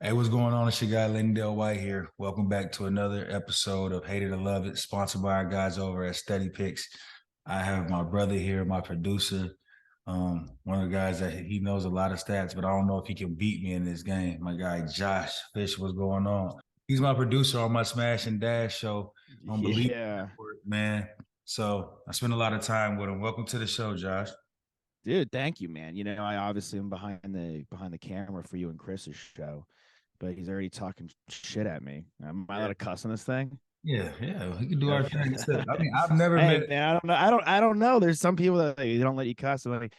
Hey, what's going on? It's your guy LenDale White here. Welcome back to another episode of Hate It or Love It, sponsored by our guys over at Steady Picks. I have my brother here, my producer, one of the guys that he knows a lot of stats, but I don't know if he can beat me in this game. My guy Josh Fish, what's going on? He's my producer on my Smash and Dash show on Believe Yeah, Network, man. So I spend a lot of time with him. Welcome to the show, Josh. dude, thank you, man. I obviously am behind the camera for you and Chris's show, but he's already talking shit at me. Am I allowed Yeah, to cuss on this thing? yeah, we can do our Okay. thing. I mean, I've never Hey, met. man, I don't know. I don't know. There's some people that they don't let you cuss. Like,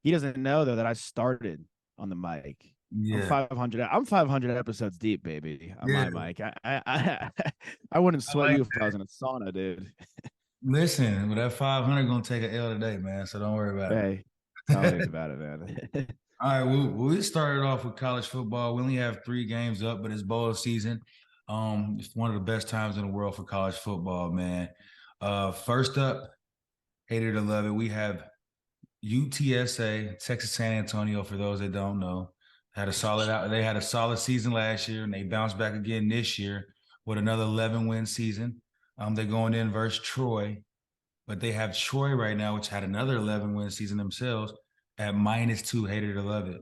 he doesn't know though that I started on the mic. I'm Yeah, 500. I'm 500 episodes deep, baby, on yeah. my mic. I wouldn't I sweat like you if I was in a sauna, dude. Listen, but that 500 gonna take an L today, man. So don't worry about Hey, tell me it. about it, man. All right, we started off with college football. We only have 3 games up, but it's bowl season. It's one of the best times in the world for college football, man. First up, hate it or love it, we have UTSA, Texas San Antonio. For those that don't know, They had a solid season last year, and they bounced back again this year with another 11-win season. They're going in versus Troy. But they have Troy right now, which had another 11-win season themselves at -2. Hate it or love it.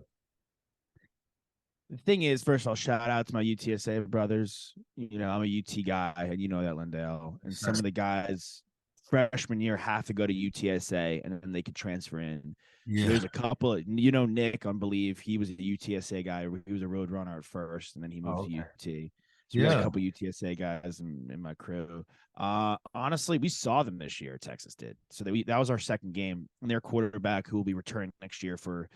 The thing is, first I'll shout out to my UTSA brothers. I'm a UT guy, and you know that, Lendale. And some of the guys freshman year have to go to UTSA, and then they could transfer in. So Yeah. there's a couple. Nick, I believe he was a UTSA guy. He was a road runner at first, and then he moved Oh, to okay. UT. So we got a Yeah. couple UTSA guys in my crew. Honestly, we saw them this year. Texas did. So that was our second game, and their quarterback, who will be returning next year for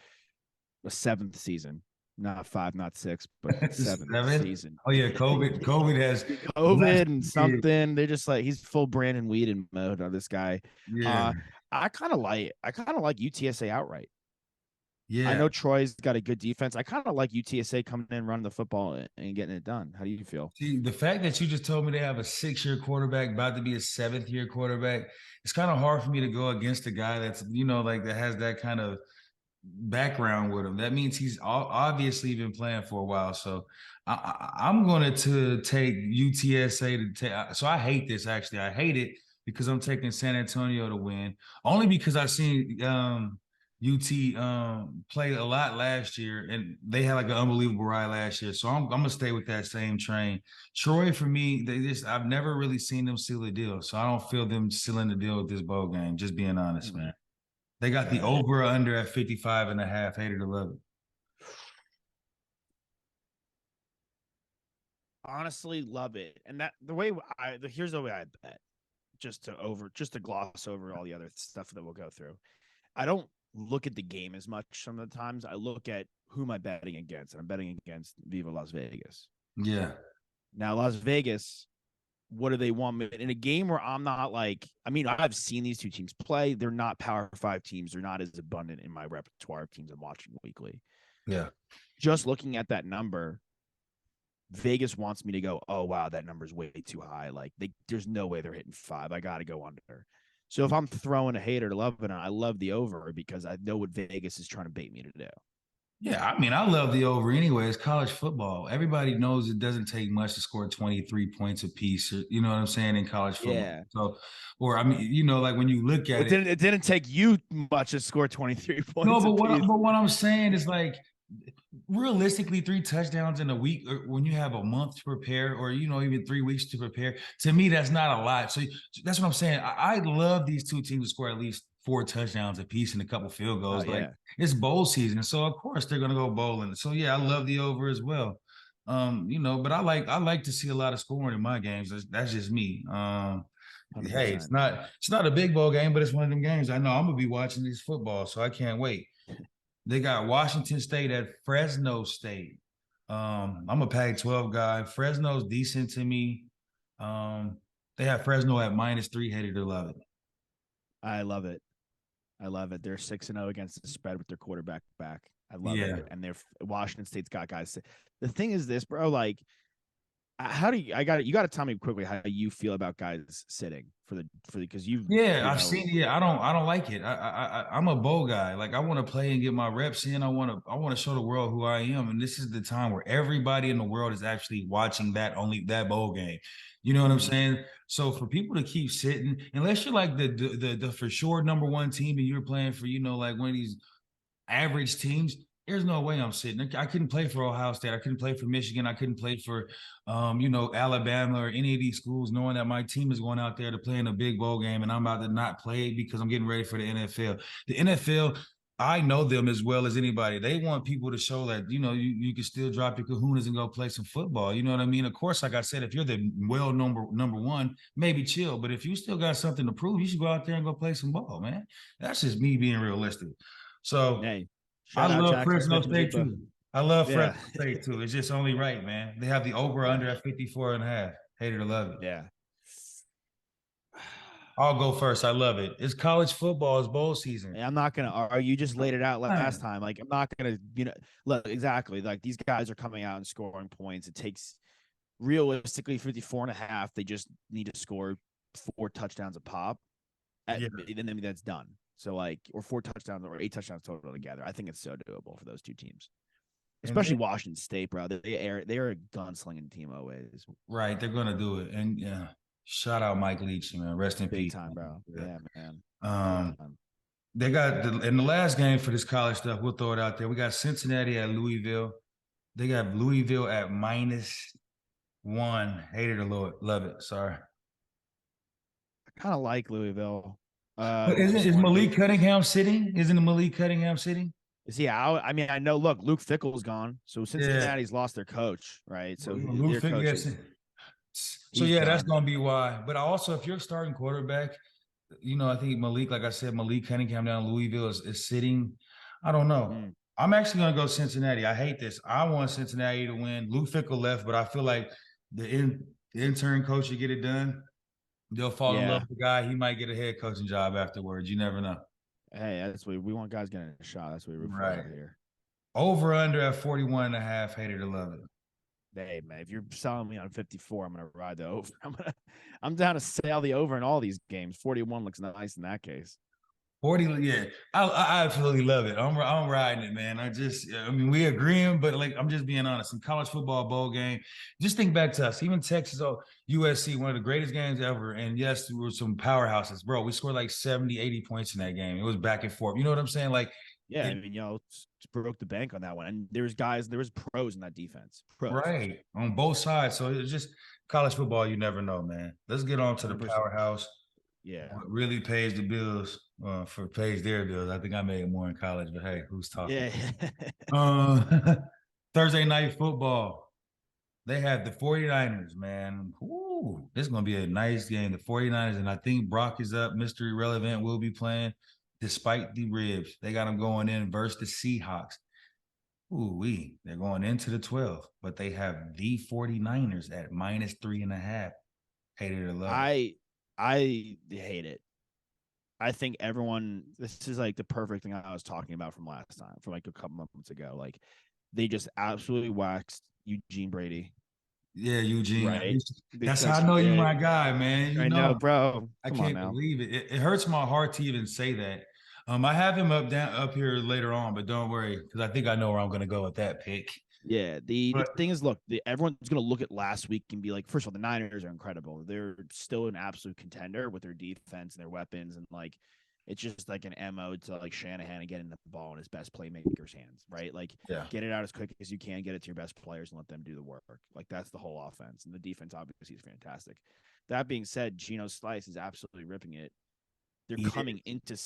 a seventh season, not five, not six, but seventh 7. season. Oh yeah, COVID has the last COVID and 2 years. something. They're just like he's full Brandon Weeden mode on this guy. Yeah. Uh, I kind of like UTSA outright. I Yeah. know Troy's got a good defense. I kind of like UTSA coming in, running the football, and getting it done. How do you feel? See, the fact that you just told me they have a 6-year quarterback, about to be a 7th-year quarterback, it's kind of hard for me to go against a guy that's, like that has that kind of background with him. That means he's obviously been playing for a while. So I'm going to take UTSA to take. So I hate this, actually. I hate it because I'm taking San Antonio to win, only because I've seen UT play a lot last year, and they had like an unbelievable ride last year. So I'm gonna stay with that same train. Troy, for me, I've never really seen them seal a deal, so I don't feel them sealing the deal with this bowl game. Just being honest, man. Mm. They got the over or under at 55 and a half. Hated to love it. Honestly, love it. And here's the way I bet, just to gloss over all the other stuff that we'll go through. I don't look at the game as much sometimes. I look at who am I betting against, and I'm betting against Viva Las Vegas. Yeah. Now, Las Vegas, what do they want me in a game where I'm not like, I mean, I've seen these two teams play. They're not Power Five teams. They're not as abundant in my repertoire of teams I'm watching weekly. Yeah. Just looking at that number, Vegas wants me to go, oh wow, that number's way too high. Like there's no way they're hitting five. I got to go under. So if I'm throwing a hater to love it, I love the over because I know what Vegas is trying to bait me to do. Yeah. I mean, I love the over anyway. It's college football. Everybody knows it doesn't take much to score 23 points apiece. You know what I'm saying, in college football. Yeah. So, or I mean, like when you look at It it, didn't take you much to score 23 no, points apiece. but what I'm saying is like realistically 3 touchdowns in a week when you have a month to prepare or even 3 weeks to prepare, to me that's not a lot. So that's what I'm saying. I love these two teams to score at least 4 touchdowns apiece and a couple field Oh goals. Like yeah. it's bowl season, so of course they're gonna go bowling. So yeah, I love the over as well. But I like to see a lot of scoring in my games. That's just me. Hey, it's 100%. not a big bowl game, but it's one of them games I know I'm gonna be watching this football, so I can't wait. They got Washington State at Fresno State. I'm a Pac-12 guy. Fresno's decent to me. Um, they have Fresno at -3, hated to love it. I love it. I love it. They're 6-0 against the spread with their quarterback back. I love Yeah, it. And they're Washington State's got guys. The thing is this, bro, like How do you? You got to tell me quickly how you feel about guys sitting because Yeah, I've seen it. Yeah, I don't like it. I'm a bowl guy. Like I want to play and get my reps in. I want to show the world who I am. And this is the time where everybody in the world is actually watching that bowl game. You know what I'm Mhm. saying? So for people to keep sitting, unless you're like the for sure number one team and you're playing for, like one of these average teams, there's no way I'm sitting. I couldn't play for Ohio State. I couldn't play for Michigan. I couldn't play for, Alabama or any of these schools, knowing that my team is going out there to play in a big bowl game and I'm about to not play because I'm getting ready for the NFL. The NFL, I know them as well as anybody. They want people to show that, you can still drop your kahunas and go play some football. You know what I mean? Of course, like I said, if you're the number one, maybe chill. But if you still got something to prove, you should go out there and go play some ball, man. That's just me being realistic. So Hey, I shout out love Jackson Fresno Smith and State Jigba. too. I love Yeah, Fresno State too. It's just only right, man. They have the over yeah, under at 54 and a half. Hater to love it. yeah. I'll go first. I love it. It's college football. It's bowl season. I'm not gonna argue. You just laid it out last Man. time. Like I'm not gonna, look exactly. Like these guys are coming out and scoring points. It takes realistically 54 and a half. They just need to score 4 touchdowns a pop, Yeah. and then that's done. So like, or 4 touchdowns or 8 touchdowns total together. I think it's so doable for those two teams, And especially then, Washington State, bro. They are a gunslinging team always. right, they're gonna do it. And yeah, shout out Mike Leach, man. Rest in Big peace. time, bro. Yeah. Yeah, man. Big Um, time. they got in the last game for this college stuff. We'll throw it out there. We got Cincinnati at Louisville. They got Louisville at -1. Hated the Lord. Love it. Sorry. I kind of like Louisville. But Just is one Malik big. Cunningham sitting? Isn't Malik Cunningham sitting? Is he out? I mean, I know. Look, Luke Fickle's gone, so Yeah. Cincinnati's lost their coach, right? So Luke their Fick, coach yes. is So he's yeah, that's done. gonna be why. But also, if you're starting quarterback, I think Malik, like I said, Malik Cunningham down in Louisville is sitting. I don't know. Mm, I'm actually gonna go Cincinnati. I hate this. I want Cincinnati to win. Luke Fickle left, but I feel like the intern coach will get it done. They'll fall in love yeah. with the guy. He might get a head coaching job afterwards. You never know. Hey, that's what we want. Guys getting a shot. That's what we root for Right. over here. Over under at 41 and a half. Hater to love it. Hey, man, if you're selling me on 54, I'm gonna ride the over. I'm down to sail the over in all these games. 41 looks nice in that case. 40, yeah. I absolutely love it. I'm riding it, man. I mean, we agreeing, but like I'm just being honest. In college football bowl game, just think back to us. Even Texas USC, one of the greatest games ever. And yes, there were some powerhouses, bro. We scored like 70, 80 points in that game. It was back and forth. You know what I'm saying? Like Yeah, I it, mean, broke the bank on that one. And there was pros in that defense. Pros. right on both sides. So it's just college football, you never know, man. Let's get on to the 100%. powerhouse. Yeah. What really pays the bills pays their bills. I think I made more in college, but hey, who's talking? Yeah. Thursday night football. They have the 49ers, man. Ooh, this is going to be a nice game. The 49ers, and I think Brock is up. Mystery Relevant will be playing despite the ribs. They got them going in versus the Seahawks. They're going into the 12, but they have the 49ers at -3.5. Hated or love it. I hate it. I think this is like the perfect thing I was talking about from last time, from like a couple months ago. Like they just absolutely waxed Eugene Brady, Yeah, Eugene. right? That's how Because I know you my guy, man. I know, bro. I Come on can't now. believe it. It hurts my heart to even say that. I have him up here later on, but don't worry, because I think I know where I'm gonna go with that pick. Yeah, the But thing is, look, everyone's going to look at last week and be like, first of all, the Niners are incredible. They're still an absolute contender with their defense and their weapons, and like, it's just like an MO to like Shanahan and getting the ball in his best playmaker's hands, right? Like, yeah, get it out as quick as you can, get it to your best players, and let them do the work. Like that's the whole offense, and the defense obviously is fantastic. That being said, Geno Slice is absolutely ripping it. They're he did. coming into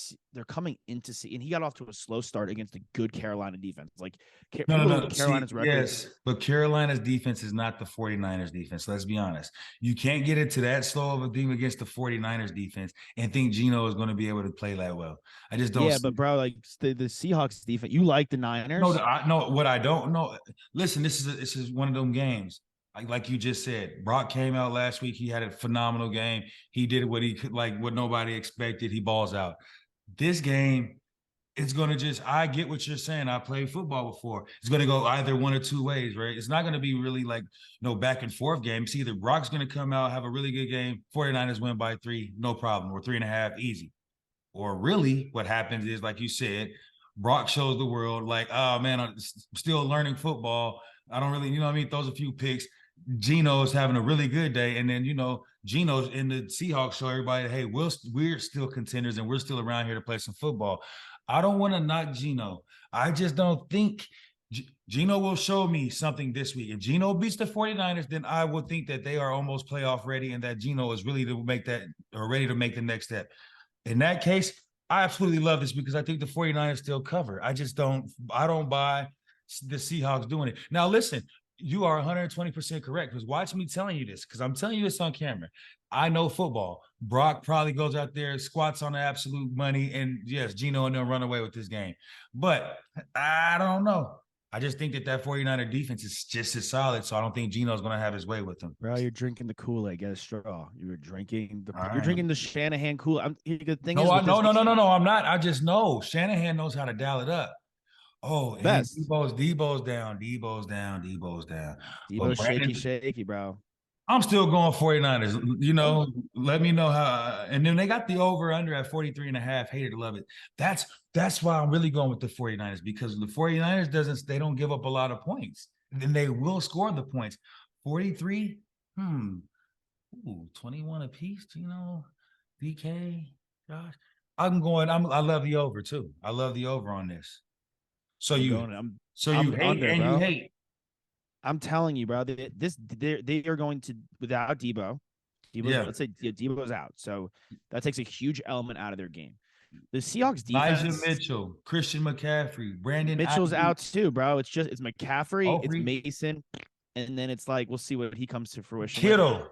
and he got off to a slow start against a good Carolina defense. Like No, people no, look no. at See, Carolina's record. yes, but Carolina's defense is not the 49ers defense. Let's be honest. You can't get into that slow of a team against the 49ers defense and think Gino is going to be able to play that well. I just don't Yeah, see. but bro, like the Seahawks defense, you like the No, Niners? I no. What I don't know. Listen, this is one of them games. Like you just said, Brock came out last week. He had a phenomenal game. He did what he could, like what nobody expected. He balls out. This game, it's going to just, I get what you're saying. I played football before. It's going to go either one or two ways, right? It's not going to be really like no back and forth game. It's either Brock's going to come out, have a really good game, 49ers win by 3, no problem, or 3.5, easy. Or really what happens is, like you said, Brock shows the world like, oh man, I'm still learning football. I don't really, you know what I mean? Throws a few picks. Gino's having a really good day. And then, Gino's in the Seahawks show everybody, hey, we're still contenders and we're still around here to play some football. I don't want to knock Gino. I just don't think Gino will show me something this week. If Gino beats the 49ers, then I will think that they are almost playoff ready and that Gino is really to make that or ready to make the next step. In that case, I absolutely love this because I think the 49ers still cover. I don't buy the Seahawks doing it. Now, listen, you are 120% correct because watch me telling you this because I'm telling you this on camera. I know football. Brock probably goes out there, squats on the absolute money, and yes, Gino and they'll run away with this game. But I don't know. I just think that 49er defense is just as solid, so I don't think Gino's going to have his way with them. Bro, you're drinking the Kool-Aid. Get a straw. You're drinking All you're right. drinking the Shanahan Kool-Aid. The thing No, is, no, I'm not. I just know Shanahan knows how to dial it up. Oh, and best. Debo's down. But Debo's shaky, bro. I'm still going 49ers. Let me know how. And then they got the over under at 43.5. Hated to love it. That's why I'm really going with the 49ers because the 49ers they don't give up a lot of points. And then they will score the points. 43, 21 apiece, DK, Josh. I love the over too. I love the over on this. So I'm you hate under, and bro. you hate. I'm telling you, bro. They are going to without Debo. Let's say Debo's out, so that takes a huge element out of their game. The Seahawks defense, Elijah Mitchell, Christian McCaffrey, Brandon Mitchell's Ayuk. out too, bro. It's McCaffrey, it's Hopefully. Mason, and then it's like we'll see what he comes to fruition. Kittle,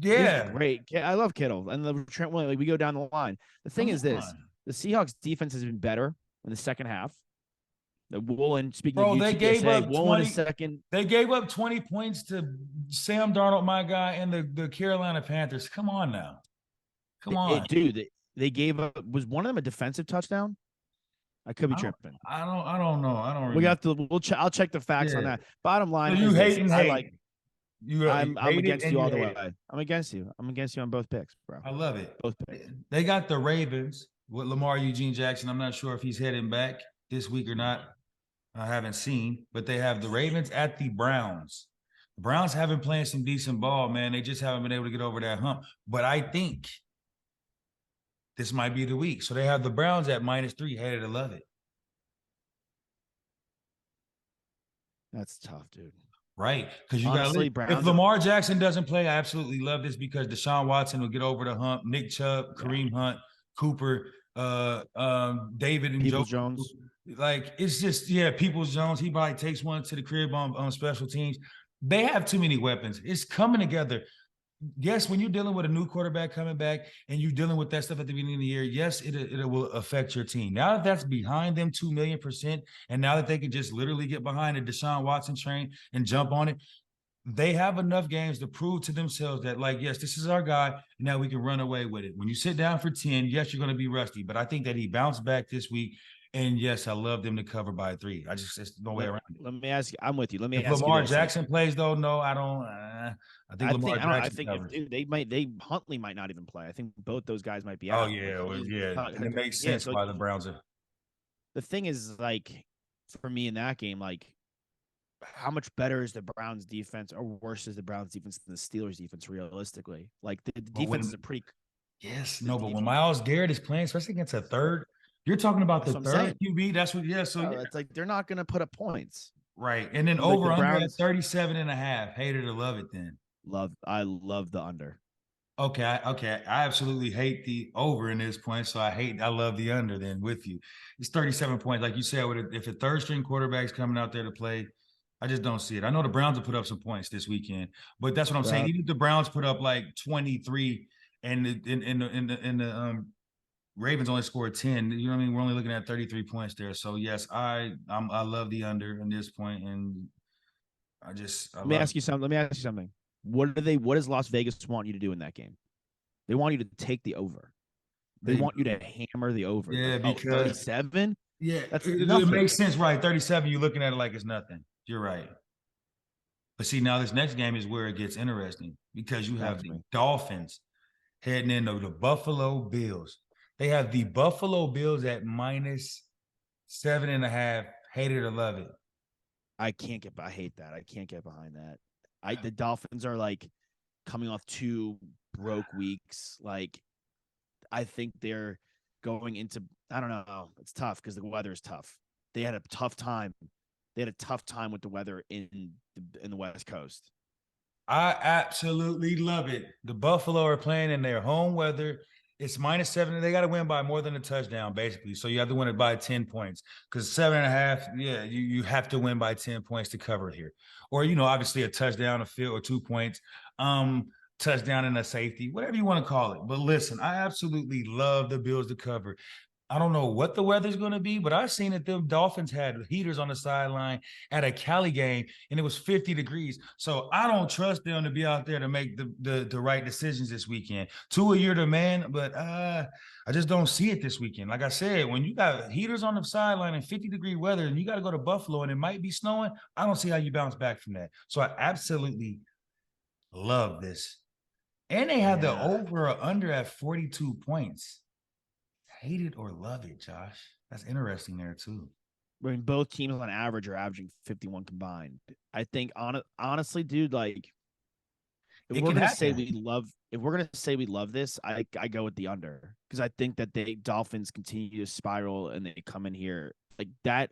yeah, he's great. I love Kittle, and the Trent Williams. Like we go down the line. The thing is this: the Seahawks defense has been better in the second half. The Woolen, speaking of UTSA, they gave up Woolen 20, is second. They gave up 20 points to Sam Darnold, my guy, and the Carolina Panthers. Come on now. Come on. Dude, they gave up, was one of them a defensive touchdown? I could be tripping. I don't know. I don't remember. We got to I'll check the facts on that. Bottom line, so you hate and hate. I'm against you all the way. I'm against you. I'm against you on both picks, bro. I love it. Both picks. They got the Ravens with Lamar Eugene Jackson. I'm not sure if he's heading back this week or not. I haven't seen, but they have the Ravens at the Browns. The Browns have been playing some decent ball, man. They just haven't been able to get over that hump. But I think this might be the week. So they have the Browns at -3. Hated to love it. That's tough, dude. Right. Because you got if Lamar Jackson doesn't play, I absolutely love this because Deshaun Watson will get over the hump. Nick Chubb, Kareem Hunt, Cooper, David and Joe Jones. Like it's just Peoples Jones. He probably takes one to the crib on special teams. They have too many weapons. It's coming together. Yes, when you're dealing with a new quarterback coming back and you're dealing with that stuff at the beginning of the year, yes, it will affect your team. Now that that's behind them 2,000,000%, and now that they can just literally get behind a Deshaun Watson train and jump on it, they have enough games to prove to themselves that, like, yes, this is our guy. Now we can run away with it. When you sit down for 10, yes, you're going to be rusty, but I think that he bounced back this week. And yes, I love them to cover by 3. It's no way around it. Let me ask you. I'm with you. Let me if ask Lamar you. Jackson plays though, no, I don't. I think Huntley might not even play. I think both those guys might be out. Oh yeah. And it makes sense why the Browns are. The thing is, like, for me in that game, like, how much better is the Browns defense or worse is the Browns defense than the Steelers defense realistically? Like the defense is a pretty. Yes, no, but when Myles Garrett is playing, especially against a third. You're talking about the third QB. That's what, So it's like they're not going to put up points, right? And then over under at 37.5. Hated to love it. Then I love the under. Okay. I absolutely hate the over in this point, so I love the under. Then with you, it's 37 points, like you said. If a third string quarterback's coming out there to play, I just don't see it. I know the Browns will put up some points this weekend, but that's what I'm saying. Even if the Browns put up like 23, and in the Ravens only scored 10. You know what I mean? We're only looking at 33 points there. So yes, I love the under in this point, and Let me ask you something. What does Las Vegas want you to do in that game? They want you to take the over. They They want you to hammer the over. yeah, Like, oh, because 37? yeah, That's it nothing. makes sense, right? 37, you're looking at it like it's nothing. You're right. But see, now this next game is where it gets interesting because you Talk have to the me. Dolphins heading into the Buffalo Bills. They have the Buffalo Bills at minus 7.5. Hate it or love it. I hate that. I can't get behind that. The Dolphins are like coming off 2 broke weeks. Like, I think they're going into, I don't know. It's tough because the weather is tough. They had a tough time. They had a tough time with the weather in the West Coast. I absolutely love it. The Buffalo are playing in their home weather. It's minus 7. They got to win by more than a touchdown, basically. So you have to win it by 10 points because 7.5, yeah, you have to win by 10 points to cover here. Or, obviously a touchdown, a field, or 2 points, touchdown and a safety, whatever you want to call it. But listen, I absolutely love the Bills to cover. I don't know what the weather's going to be, but I've seen that the Dolphins had heaters on the sideline at a Cali game, and it was 50 degrees. So I don't trust them to be out there to make the right decisions this weekend. Tua, you're the man, but I just don't see it this weekend. Like I said, when you got heaters on the sideline and 50-degree weather, and you got to go to Buffalo, and it might be snowing, I don't see how you bounce back from that. So I absolutely love this. And they have the Yeah. over or under at 42 points. Hate it or love it, Josh. That's interesting there too. I mean, both teams on average are averaging 51 combined. I think honestly, dude, like It can happen. if we're gonna say we love this, I go with the under because I think that the Dolphins continue to spiral and they come in here like that.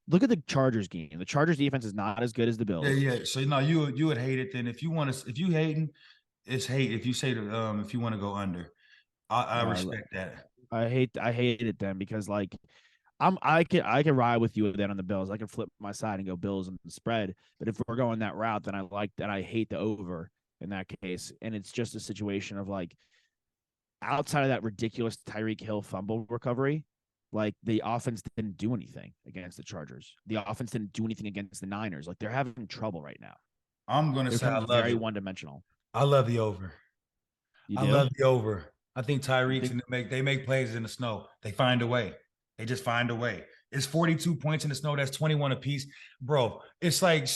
Look at the Chargers game. The Chargers defense is not as good as the Yeah, Bills. yeah. So no, you would hate it then if you want to. If you hating, it's hate. If you say if you want to go under, I No, respect that. I hate it then because like I can ride with you then on the Bills. I can flip my side and go Bills and spread. But if we're going that route, then I hate the over in that case. And it's just a situation of like outside of that ridiculous Tyreek Hill fumble recovery, like the offense didn't do anything against the Chargers. The offense didn't do anything against the Niners. Like they're having trouble right now. I'm gonna They're say I becoming love very it. one dimensional. I love the over. You I do? love the over. I think You Tyreek's think and they make plays in the snow. They find a way. They just find a way. It's 42 points in the snow. That's 21 apiece. Bro, it's like,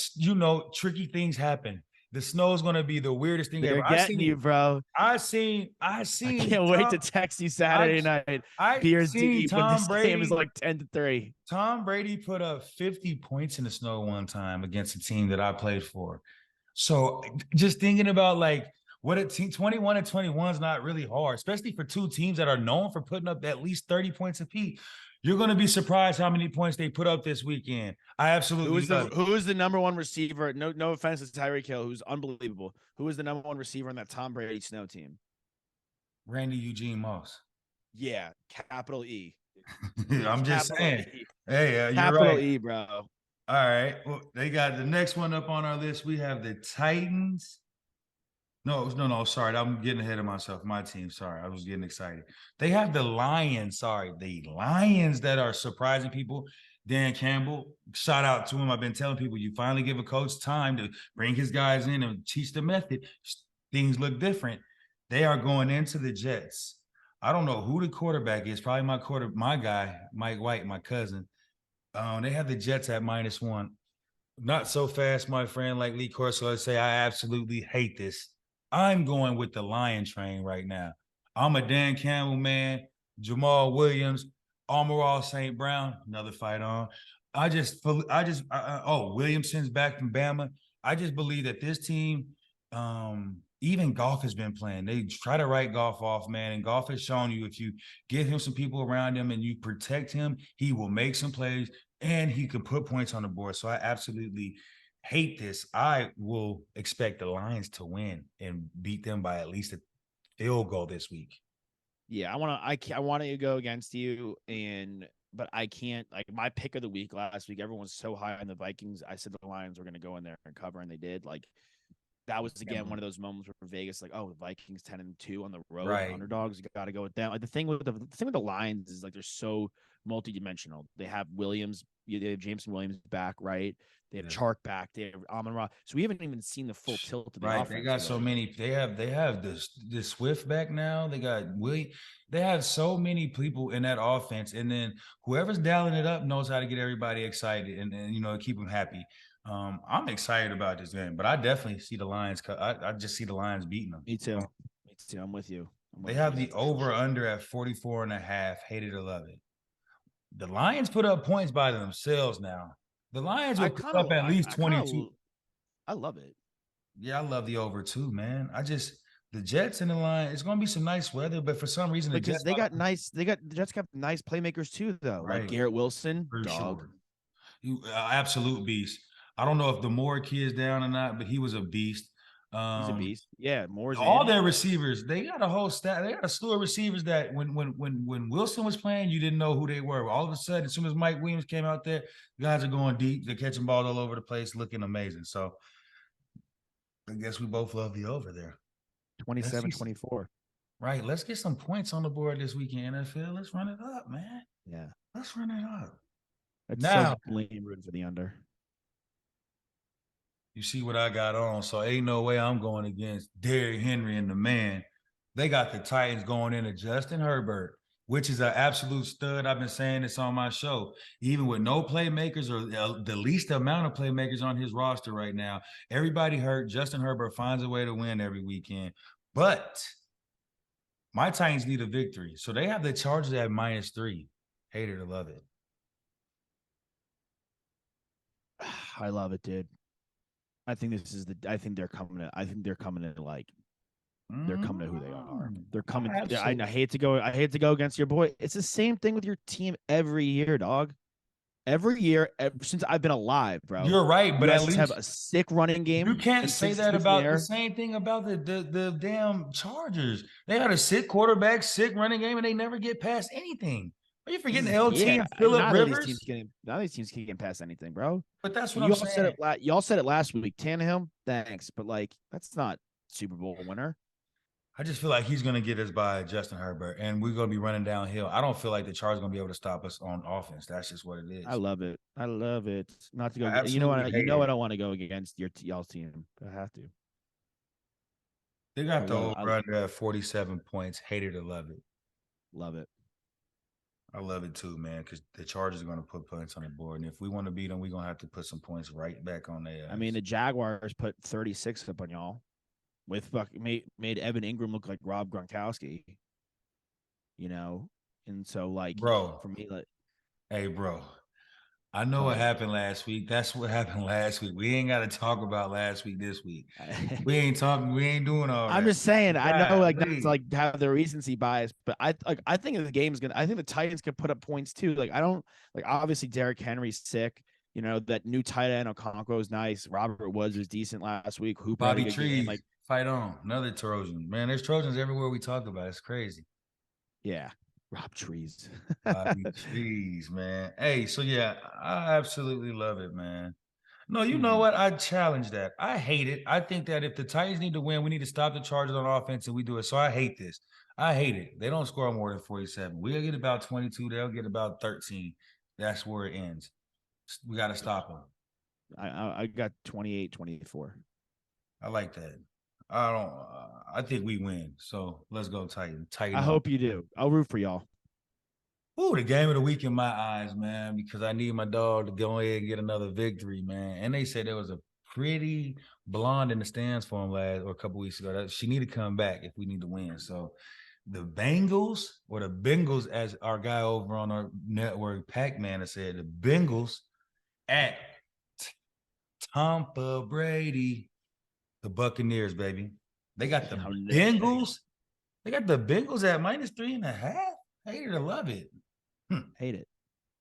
tricky things happen. The snow is going to be the weirdest thing they're ever. getting you, bro? I I seen can't wait Tom, to text you I, Saturday night, I beers seen deep, when Tom this game is Brady. like 10-3. Tom Brady put up 50 points in the snow one time against a team that I played for. So just thinking about like what a team 21 and 21 is not really hard, especially for two teams that are known for putting up at least 30 points apiece. You're going to be surprised how many points they put up this weekend. I absolutely love it. Who is the number one receiver? No offense to Tyreek Hill, who's unbelievable. Who is the number one receiver on that Tom Brady snow team? Randy Eugene Moss. Yeah, capital E. I'm just Capital saying. E. Hey, you're Capital right. E, bro. All right. Well, they got the next one up on our list. We have the Titans. No, no, no. Sorry, I'm getting ahead of myself. My team. Sorry, I was getting excited. They have the Lions. Sorry, the Lions that are surprising people. Dan Campbell, shout out to him. I've been telling people you finally give a coach time to bring his guys in and teach the method. Things look different. They are going into the Jets. I don't know who the quarterback is. Probably my guy, Mike White, my cousin. They have the Jets at -1. Not so fast, my friend, like Lee Corso would say. I absolutely hate this. I'm going with the Lion train right now. I'm a Dan Campbell man, Jamal Williams, Amara St. Brown, another fight on. Williamson's back from Bama. I just believe that this team, even golf has been playing. They try to write golf off, man, and golf has shown you if you give him some people around him and you protect him, he will make some plays and he can put points on the board. So I absolutely hate this. I will expect the Lions to win and beat them by at least a field goal this week. Yeah, I want to go against you, but I can't. Like my pick of the week last week, everyone was so high on the Vikings. I said the Lions were going to go in there and cover, and they did. Like that was again one of those moments where Vegas, like, oh, the Vikings 10-2 on the road, Right. underdogs, you got to go with them. Like the thing with the Lions is like they're so multidimensional. They have Williams, they have Jameson Williams back, right? They have Yeah. Chark back. They have Amon-Ra. So we haven't even seen the full tilt of the Right. offense. They got so many. They have this Swift back now. They got Willie. They have so many people in that offense. And then whoever's dialing it up knows how to get everybody excited and keep them happy. I'm excited about this game, but I definitely see the Lions. I just see the Lions beating them. Me too. Me too. I'm with you. They have the over under at 44.5. Hate it or love it. The Lions put up points by themselves now. The Lions will put up at least 22. I love it. Yeah, I love the over too, man. The Jets and the Lions. It's gonna be some nice weather, but for some reason, the Jets got nice playmakers too, though. Right. Like Garrett Wilson, for dog. sure. Absolute beast. I don't know if the Moore kid's down or not, but he was a beast. He's a beast. Yeah, Moore's all their receivers. They got a whole stat. They got a slew of receivers that when Wilson was playing, you didn't know who they were. All of a sudden, as soon as Mike Williams came out there, guys are going deep. They're catching balls all over the place, looking amazing. So I guess we both love the over there. 27-24. Right. Let's get some points on the board this weekend, NFL. Let's run it up, man. Yeah. Let's run it up. It's now, so lame rooting for the under. You see what I got on. So ain't no way I'm going against Derrick Henry and the man. They got the Titans going into Justin Herbert, which is an absolute stud. I've been saying this on my show. Even with no playmakers or the least amount of playmakers on his roster right now, everybody hurt. Justin Herbert finds a way to win every weekend. But my Titans need a victory. So they have the Chargers at -3. Hate it or love it. I love it, dude. I think they're coming to. I think they're coming to like. They're coming to who they are. They're coming. I hate to go against your boy. It's the same thing with your team every year, dog. Every year, since I've been alive, bro. You're right, but at least have a sick running game. You can't say that about the same thing about the damn Chargers. They got a sick quarterback, sick running game, and they never get past anything. Are you forgetting LT and Phillip Rivers? None of these teams can't get past anything, bro. But that's what I'm saying. Y'all said it last week. Tannehill, thanks, but like that's not Super Bowl winner. I just feel like he's going to get us by Justin Herbert, and we're going to be running downhill. I don't feel like the Chargers are going to be able to stop us on offense. That's just what it is. I love it. Not to go. You know what? I don't want to go against y'all's team. I have to. They got the over under at 47 points. Hate it or love it. Love it. I love it too, man, because the Chargers are going to put points on the board. And if we want to beat them, we're going to have to put some points right back on their ass. I mean, the Jaguars put 36 up on y'all with made Evan Ingram look like Rob Gronkowski, And so, like, bro, for me, like, hey, bro, I know what happened last week. That's what happened last week. We ain't got to talk about last week this week. We ain't doing all that. I'm just saying, I know that's like have the recency bias, but I think the game's I think the Titans can put up points too. Like, I don't like, obviously Derrick Henry's sick. That new tight end Okonkwo is nice. Robert Woods was decent last week. Bobby Trees, fight on. Another Trojan. Man, there's Trojans everywhere we talk about. It's crazy. Yeah. Rob Trees. Bobby Trees, man. Hey, so yeah, I absolutely love it, man. No, you know what? I challenge that. I hate it. I think that if the Titans need to win, we need to stop the Chargers on offense, and we do it. So I hate this. I hate it. They don't score more than 47. We'll get about 22. They'll get about 13. That's where it ends. We got to stop them. I got 28-24. I like that. I think we win. So let's go Titan. I hope you do. I'll root for y'all. Ooh, the game of the week in my eyes, man, because I need my dog to go ahead and get another victory, man. And they said there was a pretty blonde in the stands for him a couple weeks ago. She need to come back if we need to win. So the Bengals, or the Bengals, as our guy over on our network, Pac-Man, has said, the Bengals at Tampa Brady. The Buccaneers, baby. They got the Bengals. They got the Bengals at -3.5. Hate it or love it. Hate it.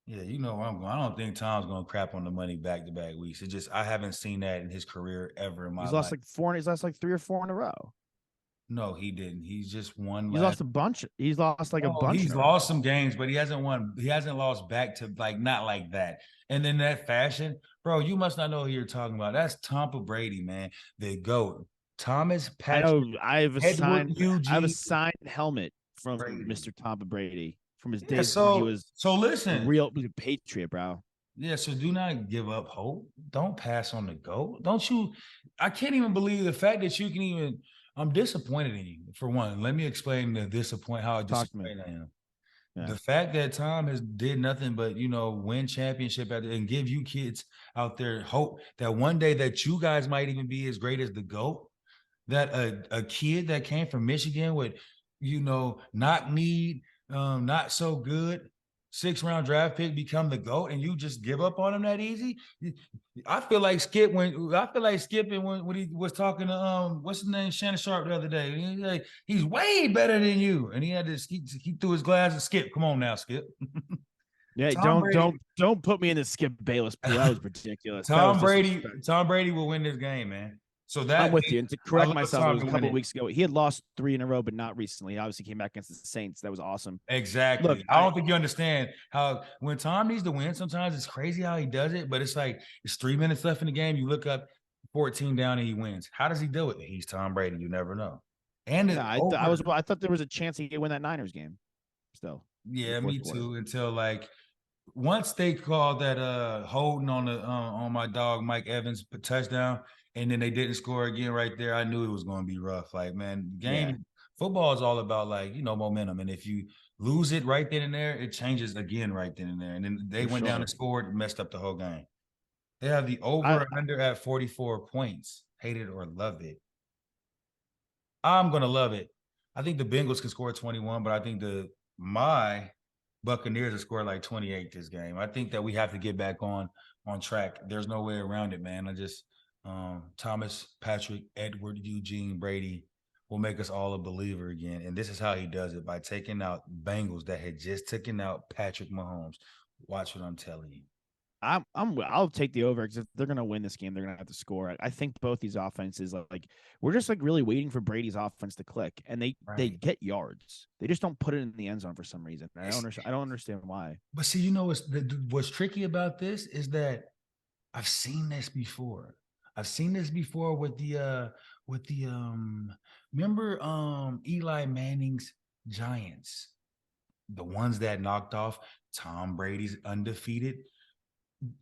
Yeah, you know where I'm going. I don't think Tom's going to crap on the money back-to-back weeks. It just, I haven't seen that in his career ever in my life. He's lost like 3 or 4 in a row. No, he didn't. He's just won. He's lost a bunch. He's lost like a bunch. He's lost some games, but he hasn't won. He hasn't lost back to not like that. And in that fashion, bro, you must not know who you're talking about. That's Tampa Brady, man. They go Thomas Patrick. I have a signed helmet from Mr. Tampa Brady from his Yeah. days when he was So a listen. real patriot, bro. Yeah, so do not give up hope. Don't pass on the goat. Don't you? I can't even believe the fact that you can even. I'm disappointed in you. For one, let me explain how Talk to me. disappointed I am. Yeah. The fact that Tom has did nothing but win championship and give you kids out there hope that one day that you guys might even be as great as the goat. That a kid that came from Michigan with knock need, not so good, 6th-round draft pick become the GOAT, and you just give up on him that easy. I feel like Skip when he was talking to what's his name, Shannon Sharp, the other day. He's like, he's way better than you, and he had to he threw his glass and Skip. Come on now, Skip. Yeah, Tom Brady. don't put me in the Skip Bayless pool. That was ridiculous. That was Tom Brady will win this game, man. So I'm that with you. And to I correct love myself, it Tom was to a win couple it. weeks ago. He had lost 3 in a row, but not recently. He obviously came back against the Saints. That was awesome. Exactly. Look, I don't think you understand how when Tom needs to win, sometimes it's crazy how he does it, but it's like it's 3 minutes left in the game. You look up 14 down and he wins. How does he do it? He's Tom Brady. You never know. And it's yeah, over. I thought there was a chance he could win that Niners game still. Yeah, me Quarter. too. Until like once they called that holding on my dog Mike Evans touchdown, and then they didn't score again right there, I knew it was going to be rough. Like, man, football is all about momentum, and if you lose it right then and there, it changes again right then and there. And then they went down and scored, and messed up the whole game. They have the over and under at 44 points. Hate it or love it. I'm gonna love it. I think the Bengals can score 21, but I think my Buccaneers will score like 28 this game. I think that we have to get back on track. There's no way around it, man. I just Thomas, Patrick, Edward, Eugene, Brady will make us all a believer again. And this is how he does it, by taking out Bengals that had just taken out Patrick Mahomes. Watch what I'm telling you. I'll take the over because if they're gonna win this game, they're gonna have to score. I think both these offenses, like we're just like really waiting for Brady's offense to click, and they get yards. They just don't put it in the end zone for some reason. I don't understand why. But see, what's tricky about this is that I've seen this before. I've seen this before with the remember Eli Manning's Giants, the ones that knocked off Tom Brady's undefeated.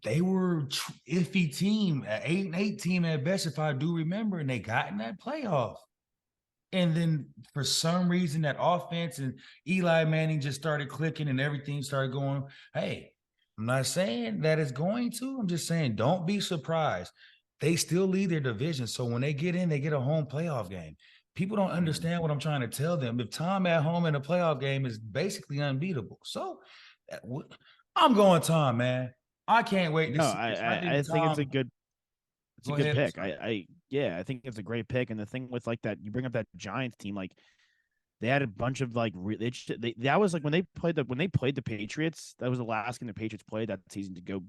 They were iffy team, an 8-8 team at best, if I do remember, and they got in that playoff. And then for some reason, that offense and Eli Manning just started clicking and everything started going. Hey, I'm not saying that it's going to. I'm just saying don't be surprised. They still lead their division. So when they get in, they get a home playoff game. People don't understand what I'm trying to tell them. If Tom at home in a playoff game is basically unbeatable. So I'm going Tom, man. I can't wait to see this. I think it's a good pick. Sorry. I think it's a great pick. And the thing with like that, you bring up that Giants team, like they had a bunch of like that was like when they played the Patriots. That was the last game the Patriots played that season to go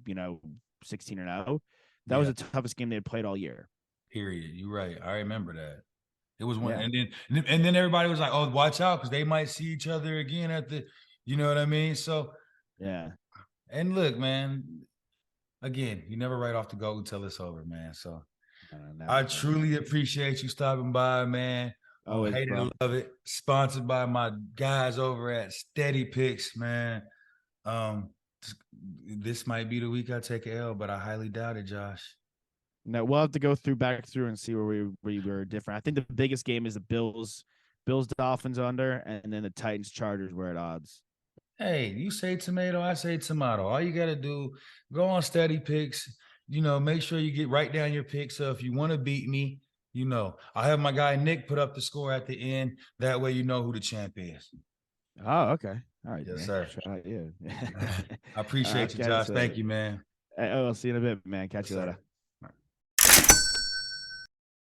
16-0. That was the toughest game they had played all year. Period. You're right. I remember that. It was one, and then everybody was like, "Oh, watch out, because they might see each other again at the," you know what I mean? So yeah. And look, man, again, you never write off the GOAT until it's over, man. So I truly appreciate you stopping by, man. Always, Hate it, love it. Sponsored by my guys over at Steady Picks, man. This might be the week I take a L, but I highly doubt it, Josh. No, we'll have to go back through and see where we were different. I think the biggest game is the Bills Dolphins under, and then the Titans Chargers were at odds. Hey, you say tomato, I say tomato. All you got to do, go on Steady Picks. Make sure you write down your picks. So if you want to beat me, I'll have my guy Nick put up the score at the end. That way you know who the champ is. Oh, okay. All right. Yes, sir. Yeah. I appreciate you, Josh. Thank you, man. I'll see you in a bit, man. Catch you later.